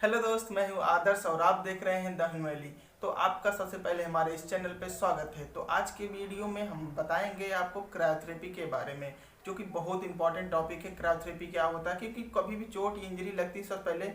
Hello दोस्त, मैं हूं आदर्श और आप देख रहे हैं द वैली। तो आपका सबसे पहले हमारे इस चैनल पे स्वागत है। तो आज के वीडियो में हम बताएंगे आपको क्रायोथेरेपी के बारे में, जो कि बहुत इंपॉर्टेंट टॉपिक है। क्रायोथेरेपी क्या होता है, क्योंकि कभी भी चोट इंजरी लगती है सबसे पहले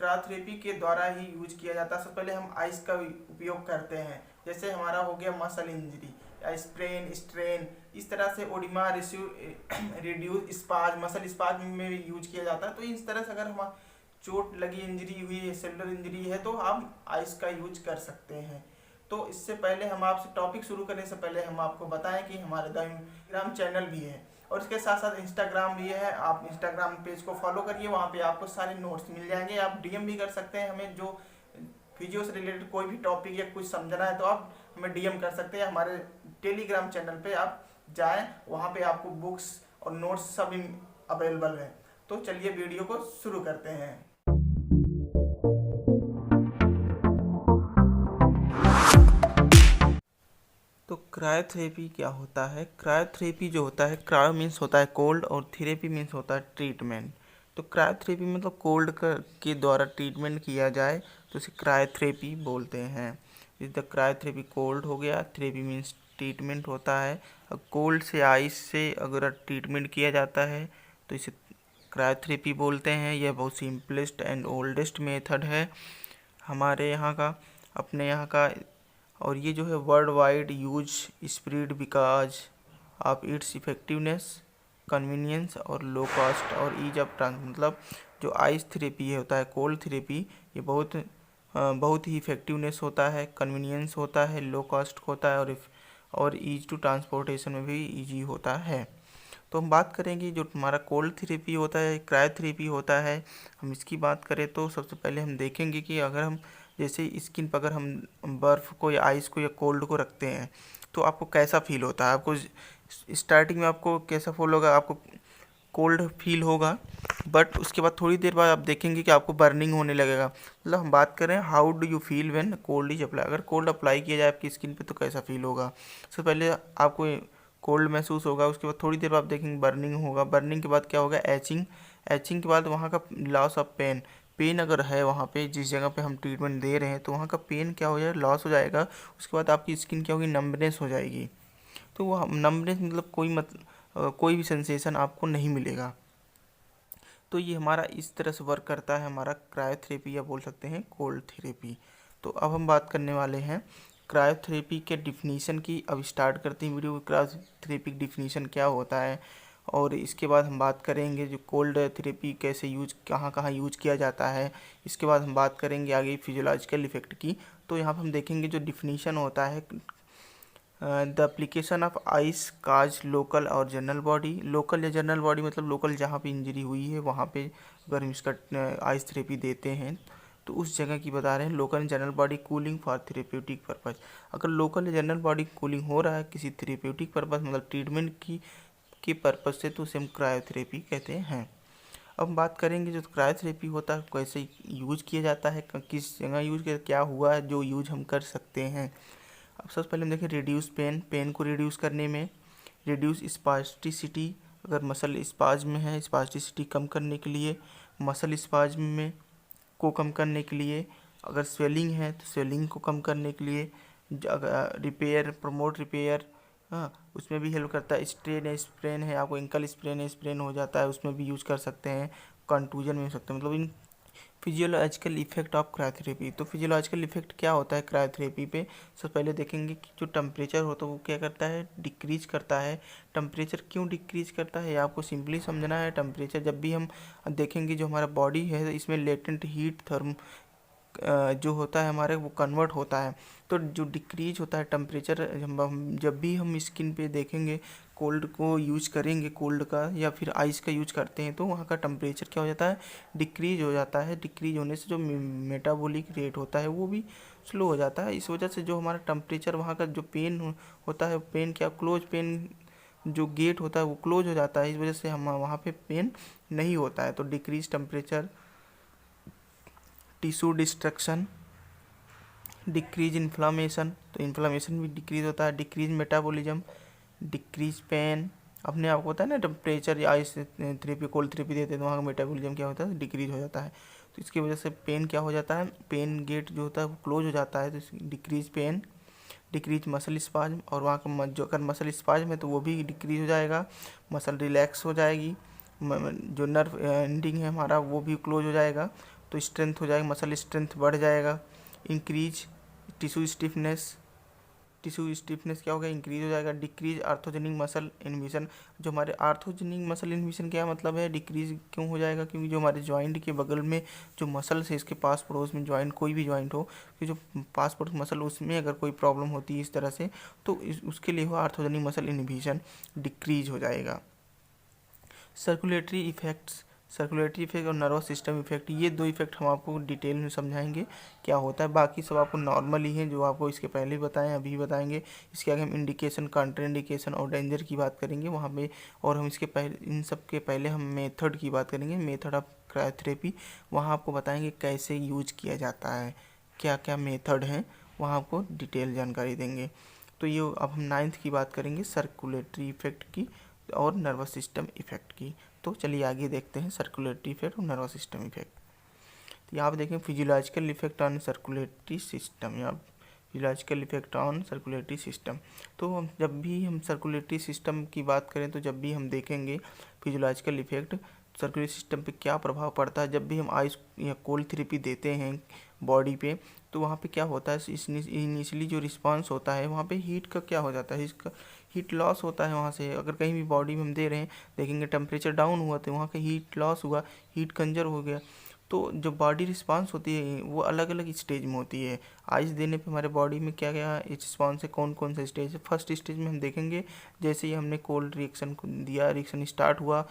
क्रायोथेरेपी के द्वारा ही यूज किया जाता है। सबसे पहले हम आइस का उपयोग करते हैं, जैसे हमारा हो गया मसल इंजरी या स्प्रेन स्ट्रेन, इस तरह से oedema reduce spas, muscle spas में भी यूज किया जाता है। तो इस तरह से अगर हम चोट लगी इंजरी हुई है, सेलुलर इंजरी है, तो हम आइस का यूज कर सकते हैं। तो इससे पहले हम आपसे टॉपिक शुरू करने से पहले हम आपको बताएं कि हमारे टेलीग्राम चैनल भी है और इसके साथ साथ इंस्टाग्राम भी है। आप इंस्टाग्राम पेज को फॉलो करिए, वहाँ पे आपको सारे नोट्स मिल जाएंगे। आप डीएम भी कर सकते हैं हमें, जो फिजियो से रिलेटेड कोई भी टॉपिक या कुछ समझना है तो आप हमें डीएम कर सकते हैं। हमारे टेलीग्राम चैनल पे आप जाएं, वहाँ पे आपको बुक्स और नोट्स सब अवेलेबल है। तो चलिए वीडियो को शुरू करते हैं। तो क्रायोथेरेपी क्या होता है? क्रायोथेरेपी जो होता है, क्रायो मीन्स होता है कोल्ड और थेरेपी मीन्स होता है ट्रीटमेंट। तो क्रायोथेरेपी मतलब कोल्ड के द्वारा ट्रीटमेंट किया जाए तो इसे क्रायोथेरेपी बोलते हैं। इस द क्रायोथेरेपी कोल्ड हो गया, थेरेपी मीन्स ट्रीटमेंट होता है। कोल्ड से आइस से अगर ट्रीटमेंट किया जाता है तो इसे क्रायोथेरेपी बोलते हैं। यह बहुत सिंपलेस्ट एंड ओल्डेस्ट मेथड है हमारे यहाँ का, अपने यहाँ का। और ये जो है world wide use spread because of its effectiveness, convenience और लो कॉस्ट और ईज ऑफ ट्रांस। मतलब जो आइस थेरेपी है होता है, कोल्ड थेरेपी, ये बहुत ही इफेक्टिवनेस होता है, कन्वीनियंस होता है, लो कॉस्ट होता है और ईज टू ट्रांसपोर्टेशन में भी ईजी होता है। तो हम बात करेंगे जो हमारा कोल्ड थेरेपी होता है, क्रायोथेरेपी होता है। हम इसकी बात करें तो सबसे पहले हम देखेंगे कि अगर हम जैसे स्किन पर अगर हम बर्फ़ को या आइस को या कोल्ड को रखते हैं तो आपको कैसा फील होता है। आपको स्टार्टिंग में आपको कैसा फील होगा, आपको कोल्ड फील होगा, बट उसके बाद थोड़ी देर बाद आप देखेंगे कि आपको बर्निंग होने लगेगा। मतलब हम बात करें how do you feel when cold is apply. अगर कोल्ड अप्लाई किया जाए आपकी स्किन पे तो कैसा फील होगा। सबसे पहले आपको कोल्ड महसूस होगा, उसके बाद थोड़ी देर बाद आप देखेंगे बर्निंग होगा। बर्निंग के बाद क्या होगा, एचिंग। एचिंग के बाद वहाँ का लॉस ऑफ पेन। पेन अगर है वहाँ पे जिस जगह पे हम ट्रीटमेंट दे रहे हैं तो वहाँ का पेन क्या हो जाएगा, लॉस हो जाएगा। उसके बाद आपकी स्किन क्या होगी, नम्बनेस हो जाएगी। तो वो नम्बनेस मतलब कोई भी सेंसेशन आपको नहीं मिलेगा। तो ये हमारा इस तरह से वर्क करता है हमारा क्रायोथेरेपी, या बोल सकते हैं कोल्ड थेरेपी। तो अब हम बात करने वाले हैं क्रायोथेरेपी के डिफिनीशन की। अब स्टार्ट करते हैं वीडियो। क्रायोथेरेपी डिफिनीशन क्या होता है और इसके बाद हम बात करेंगे जो कोल्ड थेरेपी कैसे कहाँ कहाँ यूज किया जाता है। इसके बाद हम बात करेंगे आगे फिजियोलॉजिकल इफेक्ट की। तो यहाँ पर हम देखेंगे जो डिफिनीशन होता है, the application of ice cause local और जनरल बॉडी। लोकल या जनरल बॉडी मतलब लोकल जहाँ पे इंजरी हुई है वहाँ पे अगर हम इसका आइस थेरेपी देते हैं तो उस जगह की बता रहे हैं। Local and general body cooling for therapeutic purpose. अगर लोकल या जनरल बॉडी कूलिंग हो रहा है किसी थेरेप्यूटिक पर्पज़ मतलब ट्रीटमेंट की पर्पज़ से, तो उसे हम क्रायोथेरेपी कहते हैं। अब हम बात करेंगे जो क्रायोथेरेपी होता है कैसे यूज किया जाता है, किस जगह यूज किया, क्या हुआ है जो यूज हम कर सकते हैं। अब सबसे पहले हम देखें रिड्यूस पेन। पेन को रिड्यूस करने में, रिड्यूस स्पास्टिसिटी, अगर मसल स्पाज्म में है स्पास्टिसिटी कम करने के लिए, मसल स्पाज्म में को कम करने के लिए, अगर स्वेलिंग है तो स्वेलिंग को कम करने के लिए, अगर रिपेयर, प्रमोट रिपेयर, हाँ उसमें भी हेल्प करता है। स्ट्रेन है, स्प्रेन है, आपको एंकल स्प्रेन है, स्प्रेन हो जाता है उसमें भी यूज कर सकते हैं। कंटूजन में हो सकता है। मतलब इन फिजियोलॉजिकल इफेक्ट ऑफ क्रायोथेरेपी। तो फिजियोलॉजिकल इफेक्ट क्या होता है क्रायोथेरेपी पे, सबसे पहले देखेंगे कि जो टेम्परेचर होता है वो क्या करता है, डिक्रीज करता है। टेम्परेचर क्यों डिक्रीज करता है आपको सिंपली समझना है। टेम्परेचर जब भी हम देखेंगे जो हमारा बॉडी है इसमें लेटेंट हीट थर्म जो होता है हमारे वो कन्वर्ट होता है। तो जो डिक्रीज होता है टेम्परेचर, जब भी हम स्किन पे देखेंगे कोल्ड को यूज करेंगे, कोल्ड का या फिर आइस का यूज करते हैं तो वहाँ का टेम्परेचर क्या हो जाता है, डिक्रीज हो जाता है। डिक्रीज होने से जो मेटाबॉलिक रेट होता है वो भी स्लो हो जाता है। इस वजह से जो हमारा टेम्परेचर, वहाँ का जो पेन होता है, पेन क्या क्लोज पेन जो गेट होता है वो क्लोज हो जाता है। इस वजह से हम वहाँ पे पेन नहीं होता है। तो decrease temperature, tissue destruction, decrease inflammation, तो इन्फ्लामेशन भी डिक्रीज होता है। डिक्रीज मेटाबॉलिज्म, डिक्रीज पेन अपने आपको पता है ना, टेम्परेचर या आइस थेरेपी कोल्ड थेरेपी देते हैं तो वहाँ का मेटाबॉलिज्म क्या होता है, डिक्रीज हो जाता है। तो इसकी वजह से पेन क्या हो जाता है, पेन गेट जो होता है वो क्लोज हो जाता है, तो decrease pain, decrease muscle spasm, और वहाँ का जो अगर मसल स्पाज्म है तो वो भी डिक्रीज हो जाएगा, मसल रिलैक्स हो जाएगी, जो नर्व एंडिंग है हमारा वो भी क्लोज हो जाएगा, तो स्ट्रेंथ हो जाएगा, मसल स्ट्रेंथ बढ़ जाएगा। Increase tissue stiffness, tissue stiffness क्या होगा, इंक्रीज हो जाएगा। डिक्रीज आर्थोजेनिक मसल इन्विशन, जो हमारे आर्थोजेनिक मसल इन्विशन क्या मतलब है, डिक्रीज क्यों हो जाएगा, क्योंकि जो हमारे जॉइंट के बगल में जो मसल्स है, इसके पास पड़ोस में जॉइंट, कोई भी जॉइंट हो, कि जो पास पड़ोस मसल उसमें अगर कोई प्रॉब्लम होती है इस तरह से, तो उसके लिए हो आर्थोजेनिक मसल इन्विशन डिक्रीज हो जाएगा। सर्कुलेटरी इफेक्ट्स, सर्कुलेटरी इफेक्ट और नर्वस सिस्टम इफेक्ट, ये दो इफेक्ट हम आपको डिटेल में समझाएंगे क्या होता है। बाकी सब आपको नॉर्मल ही हैं जो आपको इसके पहले बताएं, अभी बताएंगे। इसके आगे हम इंडिकेशन, काउंटर इंडिकेशन और डेंजर की बात करेंगे वहाँ पे, और हम इसके पहले, इन सब के पहले हम मेथड की बात करेंगे, मेथड ऑफ क्रायोथेरेपी। वहाँ आपको बताएंगे कैसे यूज किया जाता है, क्या क्या मेथड हैं, वहाँ आपको डिटेल जानकारी देंगे। तो ये अब हम 9th की बात करेंगे, सर्कुलेटरी इफेक्ट की और नर्वस सिस्टम इफेक्ट की। तो चलिए आगे देखते हैं सर्कुलेटरी इफेक्ट और नर्वस सिस्टम इफेक्ट। तो यहाँ पे देखें physiological effect on circulatory system, यहाँ physiological effect on circulatory system. तो हम जब भी हम सर्कुलेटरी सिस्टम की बात करें, तो जब भी हम देखेंगे फिजियोलॉजिकल इफेक्ट सर्कुलेटरी सिस्टम पे क्या प्रभाव पड़ता है, जब भी हम आइस या कोल्ड थेरेपी देते हैं बॉडी पे, तो वहाँ पे क्या होता है, इनिशियली जो रिस्पांस होता है वहाँ पे हीट का क्या हो जाता है, इसका हीट लॉस होता है वहाँ से। अगर कहीं भी बॉडी में हम दे रहे हैं, देखेंगे टेम्परेचर डाउन हुआ तो वहाँ का हीट लॉस हुआ, हीट कंजर्व हो गया। तो जो बॉडी रिस्पांस होती है वो अलग अलग स्टेज में होती है। आइस देने पे हमारे बॉडी में क्या क्या रिस्पांस है, कौन कौन सा स्टेज है। फर्स्ट स्टेज में हम देखेंगे, जैसे ही हमने कोल्ड रिएक्शन को दिया, रिएक्शन स्टार्ट हुआ,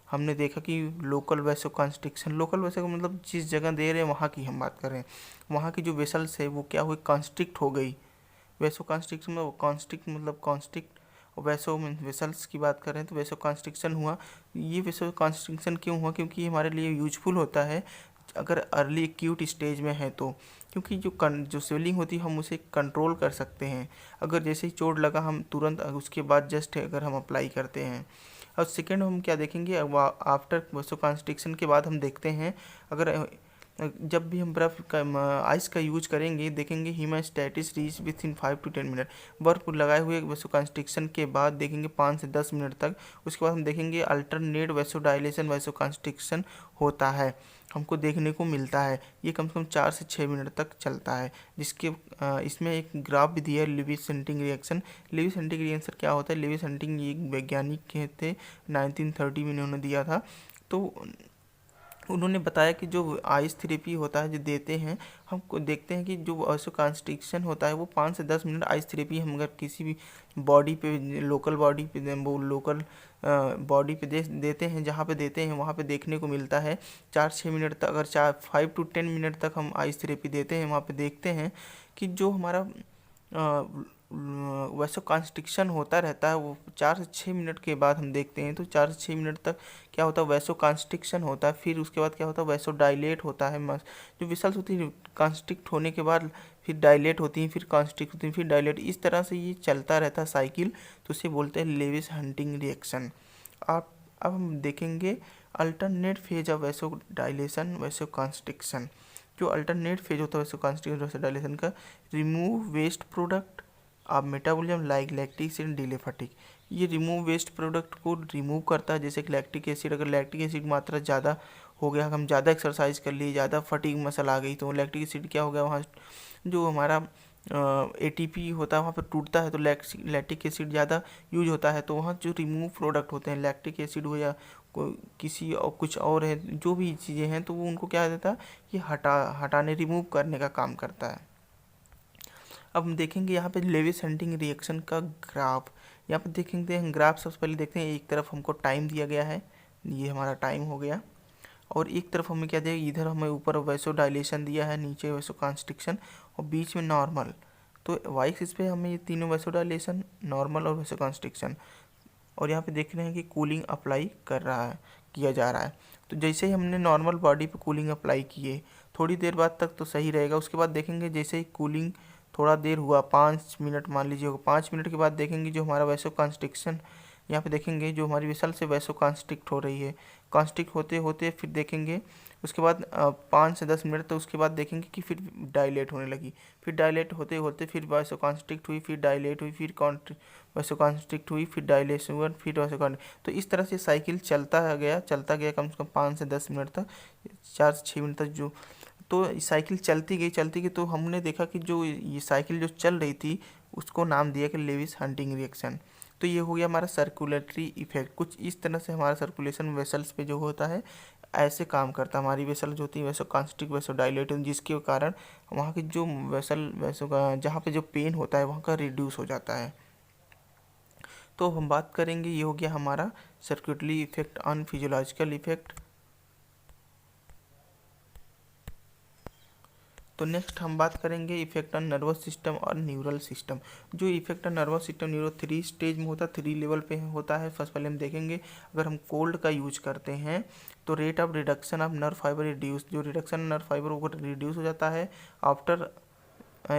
हमने देखा कि local vaso constriction, local vaso का मतलब जिस जगह दे रहे हैं वहाँ की हम बात कर रहे हैं, वहाँ की जो वेसल्स है वो क्या हुई, कॉन्स्ट्रिक्ट हो गई। वैसो कॉन्स्ट्रिक्शन में कॉन्स्ट्रिक्ट मतलब कॉन्स्ट्रिक्ट, और वैसो वेसल्स की बात कर रहे हैं तो वैसो कॉन्स्ट्रिक्शन हुआ। ये वैसो कॉन्स्ट्रिक्शन क्यों हुआ, क्योंकि हमारे लिए यूजफुल होता है अगर अर्ली एक्यूट स्टेज में है तो, क्योंकि जो स्वेलिंग होती है हम उसे कंट्रोल कर सकते हैं। अगर जैसे ही चोट लगा हम तुरंत उसके बाद जस्ट अगर हम अप्लाई करते हैं। और सेकेंड हम क्या देखेंगे, आफ्टर वैसो कॉन्स्ट्रिक्शन के बाद हम देखते हैं, अगर जब भी हम बर्फ़ का आइस का यूज करेंगे, देखेंगे haemostasis reach within 5 to 10 minute. बर्फ़ लगाए हुए वैसो कॉन्स्ट्रिक्शन के बाद देखेंगे 5 से 10 मिनट तक। उसके बाद हम देखेंगे alternate vaso dilation vaso constriction होता है, हमको देखने को मिलता है। ये कम से कम 4 से 6 मिनट तक चलता है। जिसके इसमें एक ग्राफ भी दिया है, Lewis hunting reaction. Lewis hunting reaction क्या होता है, लेविस हंटिंग एक वैज्ञानिक थे, 1930 में इन्होंने दिया था। तो उन्होंने बताया कि जो आइस थेरेपी होता है जो देते हैं, हमको देखते हैं कि जो वैसो कॉन्स्ट्रिक्शन होता है वो 5 से 10 मिनट आइस थेरेपी हम अगर किसी भी बॉडी पे, लोकल बॉडी पे, वो लोकल बॉडी पे देते हैं, जहाँ पे देते हैं वहाँ पे देखने को मिलता है। 4-6 मिनट तक, अगर 5 to 10 मिनट तक हम आइस थेरेपी देते हैं, वहाँ पे देखते हैं कि जो हमारा वैसे कॉन्स्ट्रिक्शन होता रहता है, वो 4 से 6 मिनट के बाद हम देखते हैं। तो 4 से 6 मिनट तक क्या होता है, वैसो कॉन्स्ट्रिक्शन होता है। फिर उसके बाद क्या होता है, वैसो डायलेट होता है। जो विसल्स होती है कॉन्स्ट्रिक्ट होने के बाद फिर डायलेट होती हैं, फिर कॉन्स्ट्रिक्ट होती हैं, फिर डायलेट, इस तरह से ये चलता रहता है साइकिल। तो इसे बोलते हैं लेविस हंटिंग रिएक्शन। आप अब हम देखेंगे alternate phase of vaso dilation vaso constriction. जो अल्टरनेट फेज होता है वैसो कॉन्स्ट्रिक्शन वैसो डायलेशन का, रिमूव वेस्ट प्रोडक्ट आप metabolism like lactic acid delay fatigue. ये रिमूव वेस्ट प्रोडक्ट को रिमूव करता है, जैसे कि लैक्टिक एसिड। अगर लैक्टिक एसिड मात्रा ज़्यादा हो गया, हम ज़्यादा एक्सरसाइज कर लिए, ज़्यादा फटीग मसल आ गई, तो लैक्टिक एसिड क्या हो गया, वहाँ जो हमारा एटीपी होता है वहाँ पर टूटता है, तो लैक्टिक एसिड ज़्यादा यूज होता है। तो वहाँ जो रिमूव प्रोडक्ट होते हैं, लैक्टिक एसिड हो या किसी और कुछ और है, जो भी चीज़ें हैं, तो वो उनको क्या देता है, ये हटाने रिमूव करने का काम करता है। अब हम देखेंगे यहाँ पे लेविस हंटिंग रिएक्शन का ग्राफ। यहाँ पे देखेंगे हम ग्राफ, सबसे पहले देखते हैं, एक तरफ हमको टाइम दिया गया है, ये हमारा टाइम हो गया, और एक तरफ हमें क्या दिया, इधर हमें ऊपर वैसो डायलेशन दिया है, नीचे वैसो कॉन्स्ट्रिक्शन, और बीच में नॉर्मल। तो वाई एक्सिस पे हमें ये तीनों वैसो डायलेशन, नॉर्मल और वैसो कॉन्स्ट्रिक्शन, और यहाँ पे देख रहे हैं कि कूलिंग अप्लाई किया जा रहा है। तो जैसे ही हमने नॉर्मल बॉडी पे कूलिंग अप्लाई किए, थोड़ी देर बाद तक तो सही रहेगा। उसके बाद देखेंगे जैसे ही थोड़ा देर हुआ, 5 मिनट मान लीजिए, 5 मिनट के बाद देखेंगे जो हमारा वैसो कॉन्स्ट्रिक्शन यहाँ पे देखेंगे जो हमारी वेसल से वैसो कॉन्स्ट्रिक्ट हो रही है, कॉन्स्ट्रिक्ट होते होते फिर देखेंगे उसके बाद 5 से 10 मिनट, तो उसके बाद देखेंगे कि फिर डायलेट होने लगी, फिर डायलेट होते होते फिर वैसो कॉन्स्ट्रिक्ट हुई, फिर डायलेट हुई, फिर वैसो कॉन्स्ट्रिक्ट हुई, फिर डायलेशन हुआ, फिर वैसो तो इस तरह से साइकिल चलता गया कम से कम 5 से 10 मिनट तक, 4 से 6 मिनट तक जो। तो साइकिल चलती गई, तो हमने देखा कि जो ये साइकिल जो चल रही थी उसको नाम दिया कि लेविस हंटिंग रिएक्शन। तो ये हो गया हमारा सर्कुलेटरी इफेक्ट। कुछ इस तरह से हमारा सर्कुलेशन वेसल्स पे जो होता है ऐसे काम करता है। हमारी वेसल जो होती है वैसे कॉन्स्ट्रिक्ट वैसे डायलेट, जिसके कारण वहाँ की जो वैसों का जहाँ पे जो पेन होता है वहाँ का रिड्यूस हो जाता है। तो हम बात करेंगे, ये हो गया हमारा circulatory effect on physiological effect. तो नेक्स्ट हम बात करेंगे इफेक्ट ऑन नर्वस सिस्टम और न्यूरल सिस्टम। जो effect on nervous system neuro 3 stage में होता है, 3 लेवल पे होता है। फर्स्ट पहले हम देखेंगे, अगर हम कोल्ड का यूज करते हैं तो rate of reduction of nerve fibre reduce, जो रिडक्शन नर्व फाइबर वो रिड्यूस हो जाता है after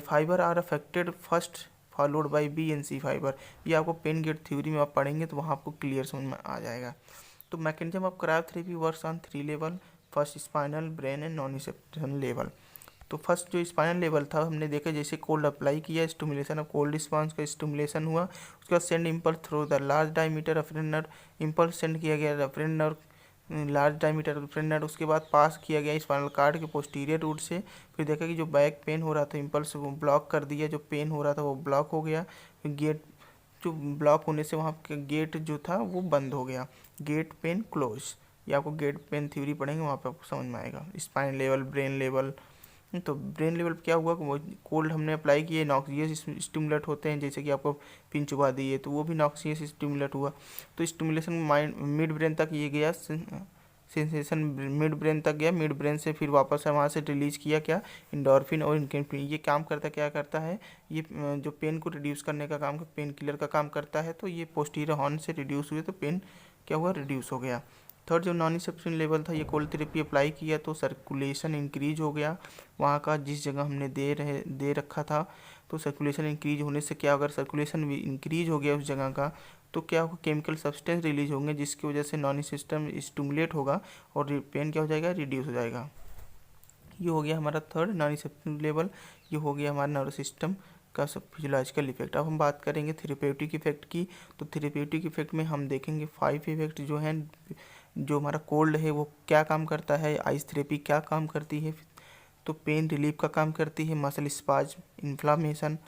fibre are affected first followed by B and C fibre. ये आपको पेन गेट थ्योरी में आप पढ़ेंगे तो वहाँ आपको क्लियर समझ में आ जाएगा। तो mechanism of cryotherapy works on 3 level, first spinal, brain and non reception level. तो फर्स्ट जो स्पाइनल लेवल था हमने देखा, जैसे कोल्ड अप्लाई किया, स्टिमुलेशन ऑफ कोल्ड रिस्पांस का स्टिमुलेशन हुआ, उसके बाद send impulse through the large diameter referent nerve, impulse send किया गया referent nerve, large diameter referent nerve, उसके बाद पास किया गया स्पाइनल कार्ड के पोस्टीरियर रूट से। फिर देखा कि जो बैक पेन हो रहा था इम्पल्स वो ब्लॉक कर दिया, जो पेन हो रहा था वो ब्लॉक हो गया, गेट जो ब्लॉक होने से वहाँ का गेट जो था वो बंद हो गया, गेट पेन क्लोज। ये आपको गेट पेन थ्योरी पढ़ेंगे वहाँ पे आपको समझ में आएगा। Spine level, brain level. तो ब्रेन लेवल क्या हुआ कि वो कोल्ड हमने अप्लाई किए, नॉक्सियस स्टिमुलेट होते हैं, जैसे कि आपको पिन चुबा दिए तो वो भी नॉक्सियस स्टिमुलेट हुआ। तो स्टिमुलेशन माइंड मिड ब्रेन तक ये गया, सेंसेशन मिड ब्रेन तक गया, मिड ब्रेन से फिर वापस वहाँ से रिलीज किया क्या, इंडोर्फिन और इनकेफ्रिन। ये काम करता क्या करता है, ये जो पेन को रिड्यूस करने का काम, पेन किलर का काम करता है। तो ये पोस्टीरियर हॉर्न से रिड्यूस हुए तो पेन क्या हुआ, रिड्यूस हो गया। थर्ड जो नॉन रिसेप्शन लेवल था, ये कोल्ड थेरेपी अप्लाई किया तो सर्कुलेशन इंक्रीज हो गया वहाँ का, जिस जगह हमने दे रखा था। तो सर्कुलेशन इंक्रीज होने से क्या, अगर सर्कुलेशन इंक्रीज हो गया उस जगह का तो क्या होगा, केमिकल सब्सटेंस रिलीज होंगे जिसकी वजह से नॉन सिस्टम स्टिमुलेट होगा और पेन क्या हो जाएगा, रिड्यूस हो जाएगा। ये हो गया हमारा थर्ड नॉन रिसेप्शन लेवल। ये हो गया हमारा नर्वस सिस्टम का सब फिजियोलॉजिकल इफेक्ट। अब हम बात करेंगे थेरेप्यूटिक इफेक्ट की। तो थेरेप्यूटिक इफेक्ट में हम देखेंगे 5 इफेक्ट जो हैं। जो हमारा कोल्ड है वो क्या काम करता है, आइस थेरेपी क्या काम करती है, तो पेन रिलीफ का काम करती है, muscle spasm, inflammation,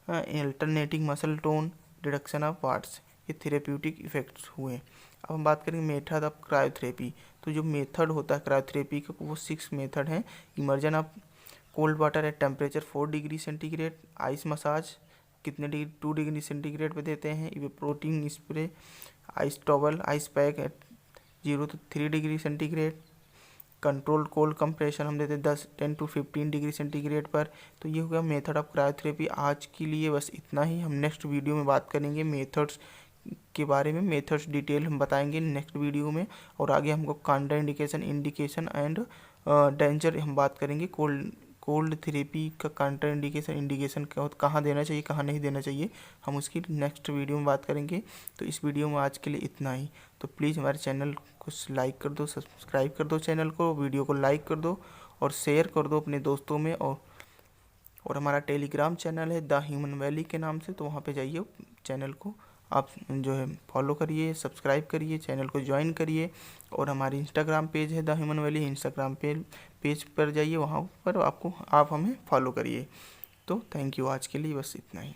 alternating muscle tone, reduction of watts, ये थेरेप्यूटिक इफेक्ट्स हुए। अब हम बात करेंगे मेथड ऑफ क्रायोथेरेपी। तो जो मेथड होता है क्रायोथेरेपी का वो 6 मेथड हैं। Immersion of cold water at temperature 4 degree centigrade, ice massage कितने डिग्री, 2 डिग्री सेंटीग्रेड पे देते हैं, ये protein spray, ice towel, ice pack at 0 to 3 degree centigrade, controlled cold compression हम देते हैं 10 to 15 डिग्री सेंटीग्रेड पर। तो ये हो गया मेथड ऑफ क्रायोथेरेपी। आज के लिए बस इतना ही। हम नेक्स्ट वीडियो में बात करेंगे मेथड्स के बारे में, मेथड्स डिटेल हम बताएंगे नेक्स्ट वीडियो में। और आगे हमको counter indication, indication and danger हम बात करेंगे। कोल्ड थेरेपी का काउंटर इंडिकेशन कहाँ देना चाहिए, कहाँ नहीं देना चाहिए, हम उसकी नेक्स्ट वीडियो में बात करेंगे। तो इस वीडियो में आज के लिए इतना ही। तो प्लीज़ हमारे चैनल को लाइक कर दो, सब्सक्राइब कर दो चैनल को, वीडियो को लाइक कर दो और शेयर कर दो अपने दोस्तों में। और हमारा टेलीग्राम चैनल है द ह्यूमन वैली के नाम से, तो वहाँ पे जाइए, चैनल को आप जो है फॉलो करिए, सब्सक्राइब करिए, चैनल को ज्वाइन करिए। और हमारी इंस्टाग्राम पेज है the human valley, Instagram page पर जाइए, वहाँ पर आप हमें फॉलो करिए। तो थैंक यू, आज के लिए बस इतना ही।